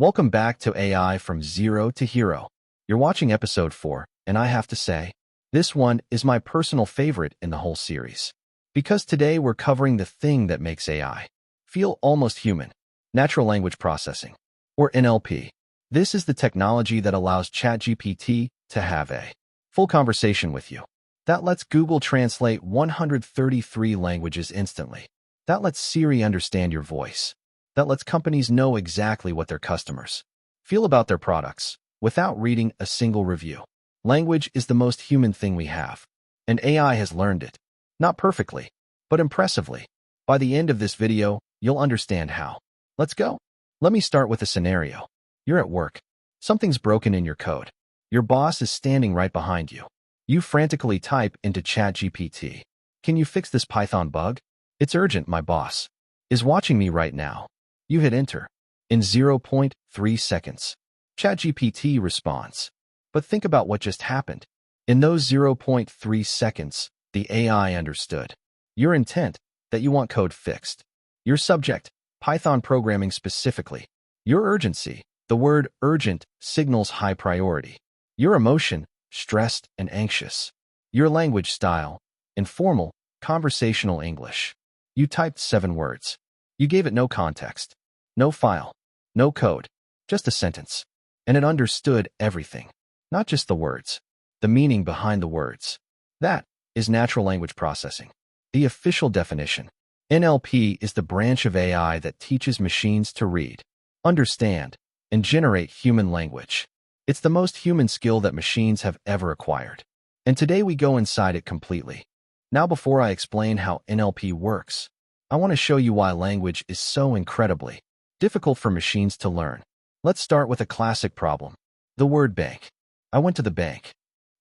Welcome back to AI from Zero to Hero. You're watching episode 4, and I have to say, this one is my personal favorite in the whole series. Because today we're covering the thing that makes AI feel almost human, natural language processing, or NLP. This is the technology that allows ChatGPT to have a full conversation with you. That lets Google translate 133 languages instantly. That lets Siri understand your voice. That lets companies know exactly what their customers feel about their products without reading a single review. Language is the most human thing we have, and AI has learned it. Not perfectly, but impressively. By the end of this video, you'll understand how. Let's go. Let me start with a scenario. You're at work. Something's broken in your code. Your boss is standing right behind you. You frantically type into ChatGPT. Can you fix this Python bug? It's urgent, my boss is watching me right now. You hit enter. In 0.3 seconds, ChatGPT responds. But think about what just happened. In those 0.3 seconds, the AI understood your intent, that you want code fixed. Your subject, Python programming specifically. Your urgency, the word urgent signals high priority. Your emotion, stressed and anxious. Your language style, informal, conversational English. You typed 7 words. You gave it no context, no file, no code, just a sentence. And it understood everything, not just the words, the meaning behind the words. That is natural language processing. The official definition. NLP is the branch of AI that teaches machines to read, understand, and generate human language. It's the most human skill that machines have ever acquired. And today we go inside it completely. Now, before I explain how NLP works, I want to show you why language is so incredibly difficult for machines to learn. Let's start with a classic problem. The word bank. I went to the bank.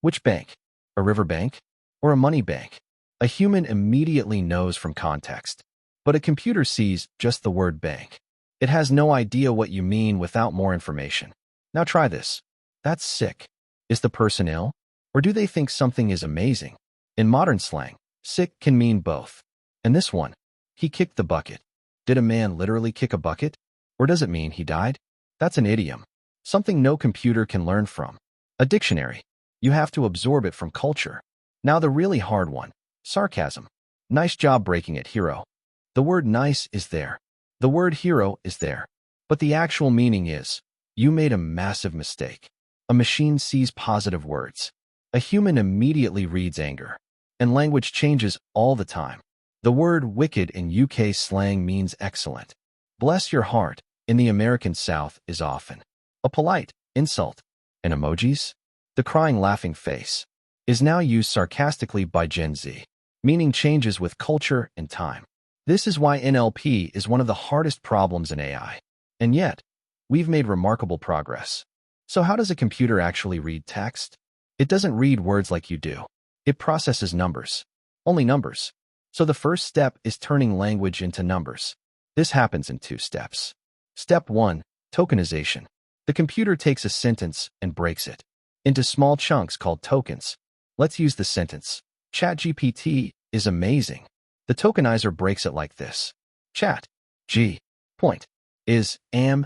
Which bank? A river bank? Or a money bank? A human immediately knows from context, but a computer sees just the word bank. It has no idea what you mean without more information. Now try this. That's sick. Is the person ill? Or do they think something is amazing? In modern slang, sick can mean both. And this one, he kicked the bucket. Did a man literally kick a bucket? Or does it mean he died? That's an idiom, something no computer can learn from. A dictionary. You have to absorb it from culture. Now the really hard one, sarcasm. Nice job breaking it, hero. The word nice is there. The word hero is there. But the actual meaning is, you made a massive mistake. A machine sees positive words. A human immediately reads anger. And language changes all the time. The word wicked in UK slang means excellent. Bless your heart in the American South is often a polite insult. In emojis, the crying laughing face is now used sarcastically by Gen Z. Meaning changes with culture and time. This is why NLP is one of the hardest problems in AI. And yet, we've made remarkable progress. So how does a computer actually read text? It doesn't read words like you do. It processes numbers. Only numbers. So the first step is turning language into numbers. This happens in 2 steps. Step 1, tokenization. The computer takes a sentence and breaks it into small chunks called tokens. Let's use the sentence. ChatGPT is amazing. The tokenizer breaks it like this. Chat, G, point, is, am,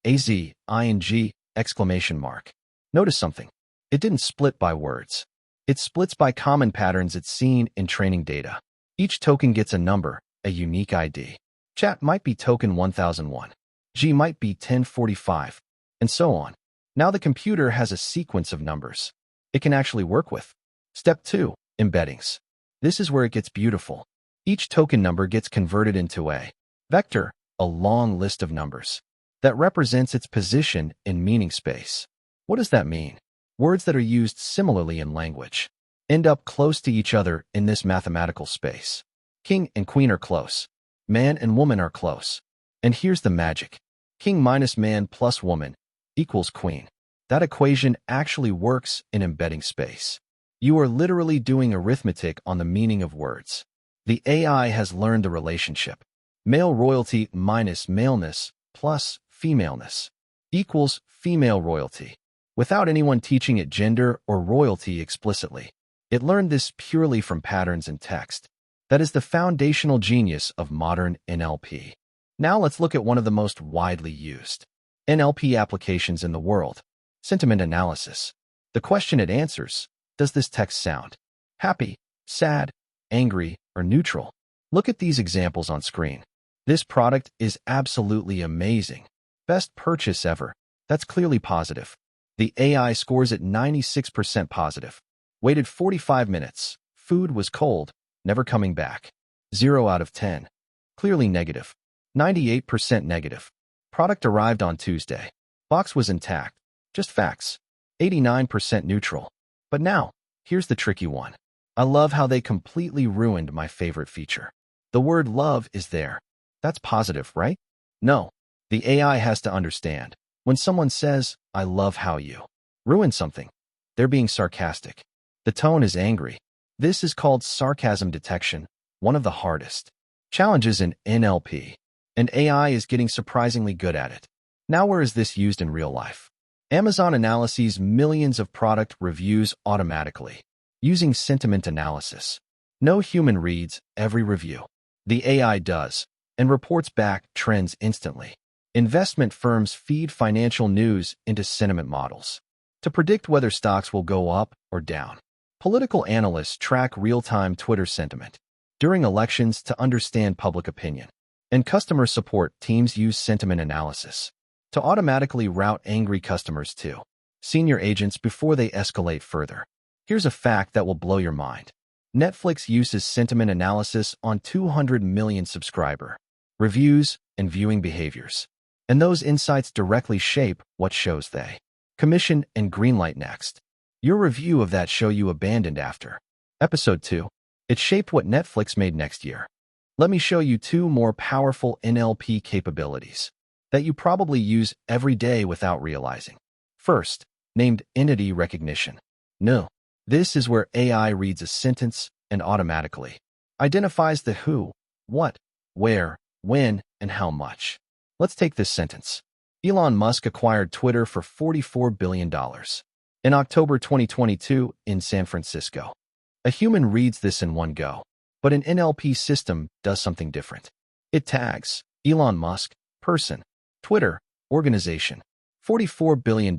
az, ing, exclamation mark. Notice something. It didn't split by words. It splits by common patterns it's seen in training data. Each token gets a number, a unique ID. Chat might be token 1001. G might be 1045, and so on. Now the computer has a sequence of numbers it can actually work with. Step 2, embeddings. This is where it gets beautiful. Each token number gets converted into a vector, a long list of numbers that represents its position in meaning space. What does that mean? Words that are used similarly in language end up close to each other in this mathematical space. King and queen are close. Man and woman are close. And here's the magic. King minus man plus woman equals queen. That equation actually works in embedding space. You are literally doing arithmetic on the meaning of words. The AI has learned the relationship. Male royalty minus maleness plus femaleness equals female royalty. Without anyone teaching it gender or royalty explicitly. It learned this purely from patterns in text. That is the foundational genius of modern NLP. Now let's look at one of the most widely used NLP applications in the world. Sentiment analysis. The question it answers: does this text sound happy, sad, angry, or neutral? Look at these examples on screen. This product is absolutely amazing. Best purchase ever. That's clearly positive. The AI scores it 96% positive. Waited 45 minutes. Food was cold, never coming back. 0 out of 10. Clearly negative. 98% negative. Product arrived on Tuesday. Box was intact. Just facts. 89% neutral. But now, here's the tricky one. I love how they completely ruined my favorite feature. The word love is there. That's positive, right? No. The AI has to understand. When someone says, I love how you ruin something, they're being sarcastic. The tone is angry. This is called sarcasm detection, one of the hardest challenges in NLP. And AI is getting surprisingly good at it. Now, where is this used in real life? Amazon analyses millions of product reviews automatically, using sentiment analysis. No human reads every review. The AI does, and reports back trends instantly. Investment firms feed financial news into sentiment models to predict whether stocks will go up or down. Political analysts track real-time Twitter sentiment during elections to understand public opinion. And customer support teams use sentiment analysis to automatically route angry customers to senior agents before they escalate further. Here's a fact that will blow your mind. Netflix uses sentiment analysis on 200 million subscriber reviews and viewing behaviors. And those insights directly shape what shows they commission and greenlight next. Your review of that show you abandoned after episode 2. It shaped what Netflix made next year. Let me show you 2 more powerful NLP capabilities that you probably use every day without realizing. First, named entity recognition. No, this is where AI reads a sentence and automatically identifies the who, what, where, when, and how much. Let's take this sentence. Elon Musk acquired Twitter for $44 billion in October 2022 in San Francisco. A human reads this in one go, but an NLP system does something different. It tags Elon Musk, person, Twitter, organization, $44 billion,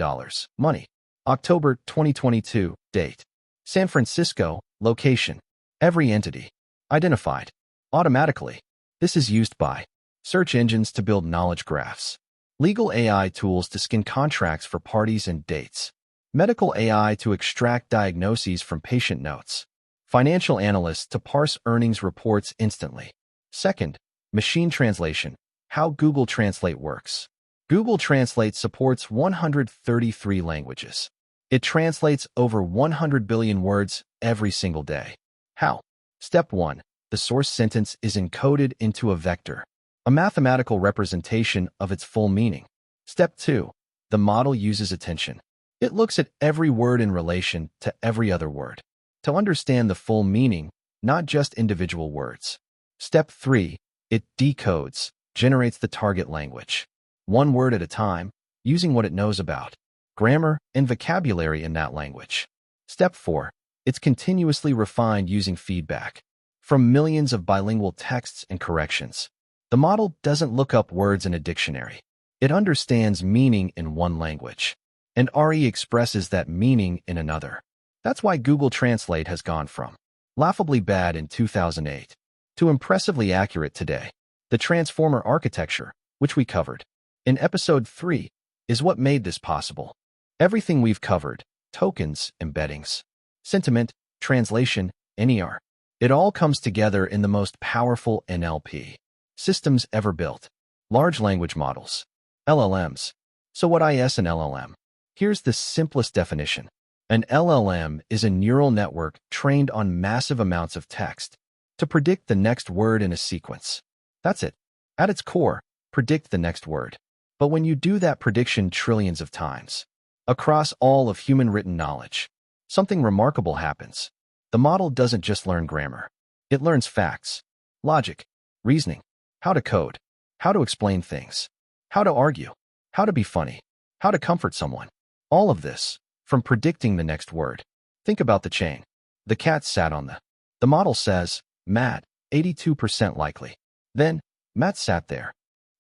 money, October 2022, date, San Francisco, location, every entity, identified, automatically. This is used by search engines to build knowledge graphs, legal AI tools to scan contracts for parties and dates, medical AI to extract diagnoses from patient notes, financial analysts to parse earnings reports instantly. Second, machine translation, how Google Translate works. Google Translate supports 133 languages. It translates over 100 billion words every single day. How? Step 1. The source sentence is encoded into a vector, a mathematical representation of its full meaning. Step 2. The model uses attention. It looks at every word in relation to every other word to understand the full meaning, not just individual words. Step 3. It decodes, generates the target language, one word at a time, using what it knows about grammar and vocabulary in that language. Step 4. It's continuously refined using feedback from millions of bilingual texts and corrections. The model doesn't look up words in a dictionary. It understands meaning in one language and already expresses that meaning in another. That's why Google Translate has gone from laughably bad in 2008 to impressively accurate today. The transformer architecture, which we covered in episode 3, is what made this possible. Everything we've covered, tokens, embeddings, sentiment, translation, NER, it all comes together in the most powerful NLP systems ever built. Large language models, LLMs. So what is an LLM? Here's the simplest definition. An LLM is a neural network trained on massive amounts of text to predict the next word in a sequence. That's it. At its core, predict the next word. But when you do that prediction trillions of times, across all of human written knowledge, something remarkable happens. The model doesn't just learn grammar. It learns facts, logic, reasoning, how to code, how to explain things, how to argue, how to be funny, how to comfort someone. All of this from predicting the next word. Think about the chain. The cat sat on the model says, Matt, 82% likely. Then, Matt sat there.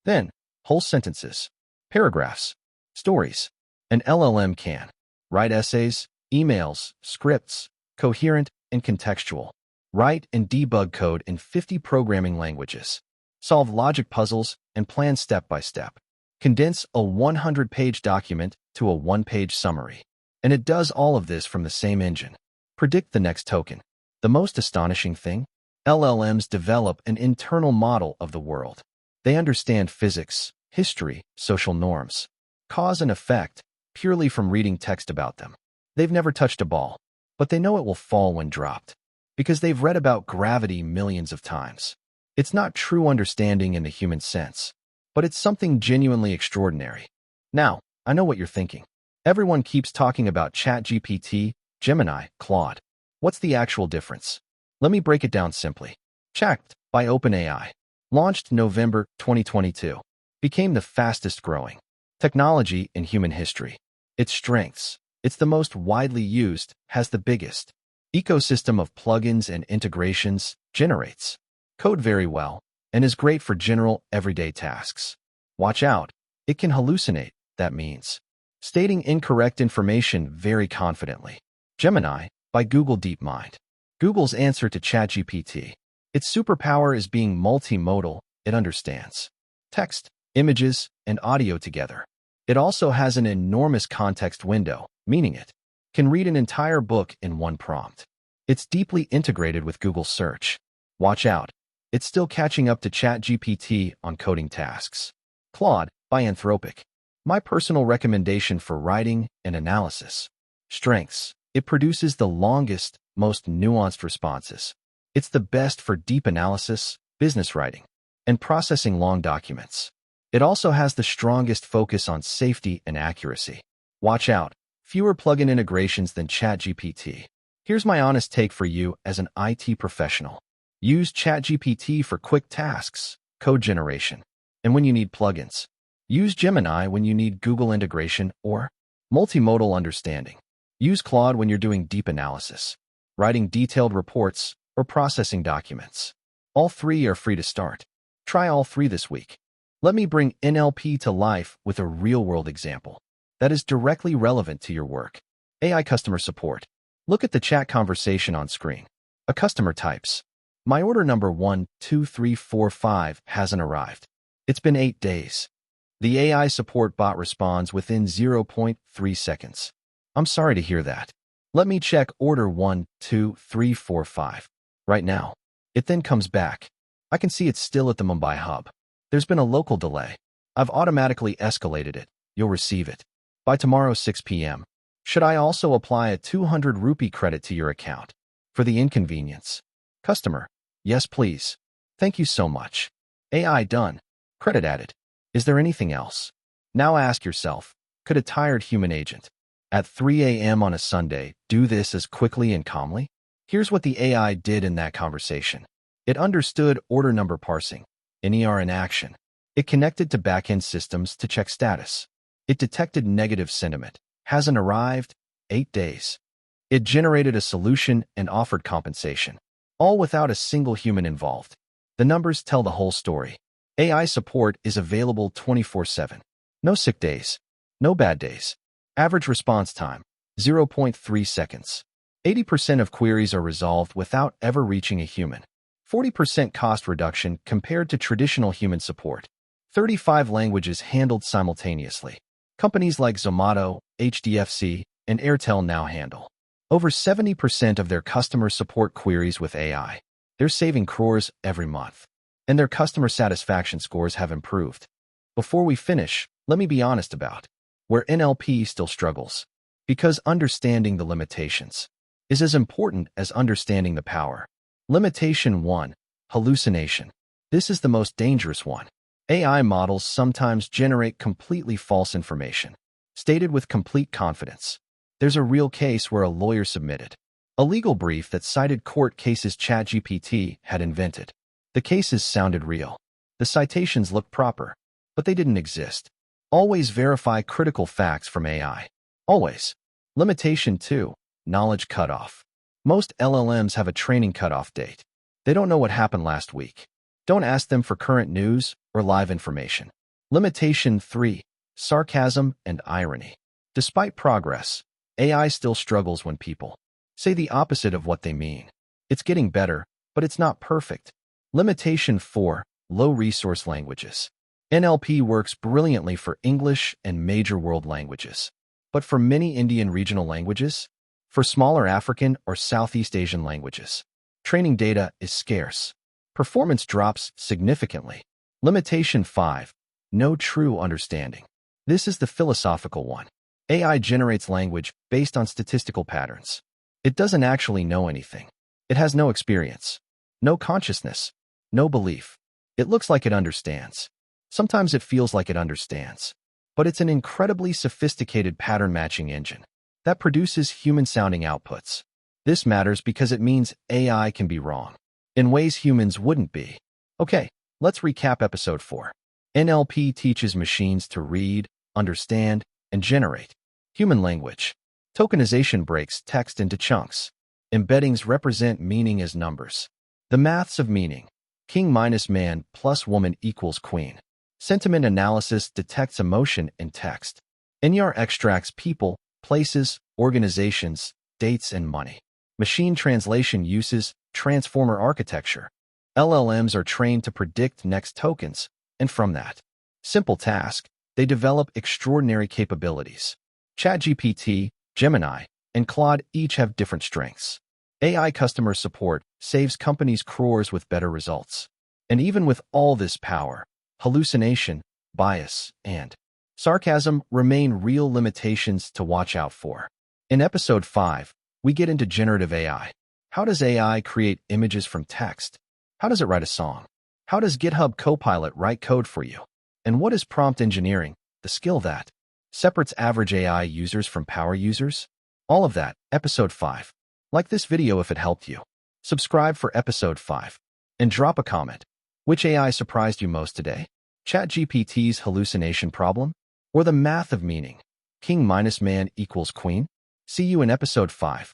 Then, whole sentences. paragraphs, stories. An LLM can write essays, emails, scripts, coherent and contextual. Write and debug code in 50 programming languages. Solve logic puzzles and plan step by step. Condense a 100-page document to a one-page summary. And it does all of this from the same engine. Predict the next token. The most astonishing thing? LLMs develop an internal model of the world. They understand physics, history, social norms, cause and effect, purely from reading text about them. They've never touched a ball, but they know it will fall when dropped, because they've read about gravity millions of times. It's not true understanding in the human sense, but it's something genuinely extraordinary. Now, I know what you're thinking. Everyone keeps talking about ChatGPT, Gemini, Claude. What's the actual difference? Let me break it down simply. Chat, by OpenAI, launched November 2022, became the fastest growing technology in human history. Its strengths: it's the most widely used, has the biggest ecosystem of plugins and integrations, generates code very well, and is great for general, everyday tasks. Watch out, it can hallucinate. That means stating incorrect information very confidently. Gemini, by Google DeepMind, Google's answer to ChatGPT. Its superpower is being multimodal. It understands text, images, and audio together. It also has an enormous context window, meaning it can read an entire book in one prompt. It's deeply integrated with Google Search. Watch out, it's still catching up to ChatGPT on coding tasks. Claude, by Anthropic, my personal recommendation for writing and analysis. Strengths: it produces the longest, most nuanced responses. It's the best for deep analysis, business writing, and processing long documents. It also has the strongest focus on safety and accuracy. Watch out, fewer plugin integrations than ChatGPT. Here's my honest take for you as an IT professional. Use ChatGPT for quick tasks, code generation, and when you need plugins. Use Gemini when you need Google integration or multimodal understanding. Use Claude when you're doing deep analysis, writing detailed reports, or processing documents. All three are free to start. Try all three this week. Let me bring NLP to life with a real-world example that is directly relevant to your work. AI customer support. Look at the chat conversation on screen. A customer types, "My order number 12345 hasn't arrived. It's been 8 days." The AI support bot responds within 0.3 seconds. "I'm sorry to hear that. Let me check order 12345 right now." It then comes back. "I can see it's still at the Mumbai hub. There's been a local delay. I've automatically escalated it. You'll receive it by tomorrow 6 p.m. Should I also apply a 200 rupee credit to your account for the inconvenience?" Customer: "Yes, please. Thank you so much." AI done. Credit added. Is there anything else? Now ask yourself, could a tired human agent at 3 a.m. on a Sunday do this as quickly and calmly? Here's what the AI did in that conversation. It understood order number parsing, NER in action. It connected to backend systems to check status. It detected negative sentiment. Hasn't arrived, 8 days. It generated a solution and offered compensation, all without a single human involved. The numbers tell the whole story. AI support is available 24/7. No sick days. No bad days. Average response time, 0.3 seconds. 80% of queries are resolved without ever reaching a human. 40% cost reduction compared to traditional human support. 35 languages handled simultaneously. Companies like Zomato, HDFC, and Airtel now handle over 70% of their customer support queries with AI. They're saving crores every month, and their customer satisfaction scores have improved. Before we finish, let me be honest about where NLP still struggles, because understanding the limitations is as important as understanding the power. Limitation 1, hallucination. This is the most dangerous one. AI models sometimes generate completely false information, stated with complete confidence. There's a real case where a lawyer submitted a legal brief that cited court cases ChatGPT had invented. The cases sounded real. The citations looked proper, but they didn't exist. Always verify critical facts from AI. Always. Limitation 2, knowledge cutoff. Most LLMs have a training cutoff date. They don't know what happened last week. Don't ask them for current news or live information. Limitation 3, sarcasm, and irony. Despite progress, AI still struggles when people say the opposite of what they mean. It's getting better, but it's not perfect. Limitation 4. Low-resource languages. NLP works brilliantly for English and major world languages. But for many Indian regional languages, for smaller African or Southeast Asian languages, training data is scarce. Performance drops significantly. Limitation 5. No true understanding. This is the philosophical one. AI generates language based on statistical patterns. It doesn't actually know anything. It has no experience, no consciousness, no belief. It looks like it understands. Sometimes it feels like it understands. But it's an incredibly sophisticated pattern-matching engine that produces human-sounding outputs. This matters because it means AI can be wrong in ways humans wouldn't be. Okay, let's recap episode 4. NLP teaches machines to read, understand, and generate human language. Tokenization breaks text into chunks. Embeddings represent meaning as numbers. The maths of meaning. King minus man plus woman equals queen. Sentiment analysis detects emotion in text. NER extracts people, places, organizations, dates, and money. Machine translation uses transformer architecture. LLMs are trained to predict next tokens, and from that simple task, they develop extraordinary capabilities. ChatGPT, Gemini, and Claude each have different strengths. AI customer support saves companies crores with better results. And even with all this power, hallucination, bias, and sarcasm remain real limitations to watch out for. In episode 5, we get into generative AI. How does AI create images from text? How does it write a song? How does GitHub Copilot write code for you? And what is prompt engineering, the skill that separates average AI users from power users? All of that, episode 5. Like this video if it helped you. Subscribe for episode 5. And drop a comment. Which AI surprised you most today? ChatGPT's hallucination problem? Or the math of meaning? King minus man equals queen? See you in episode 5.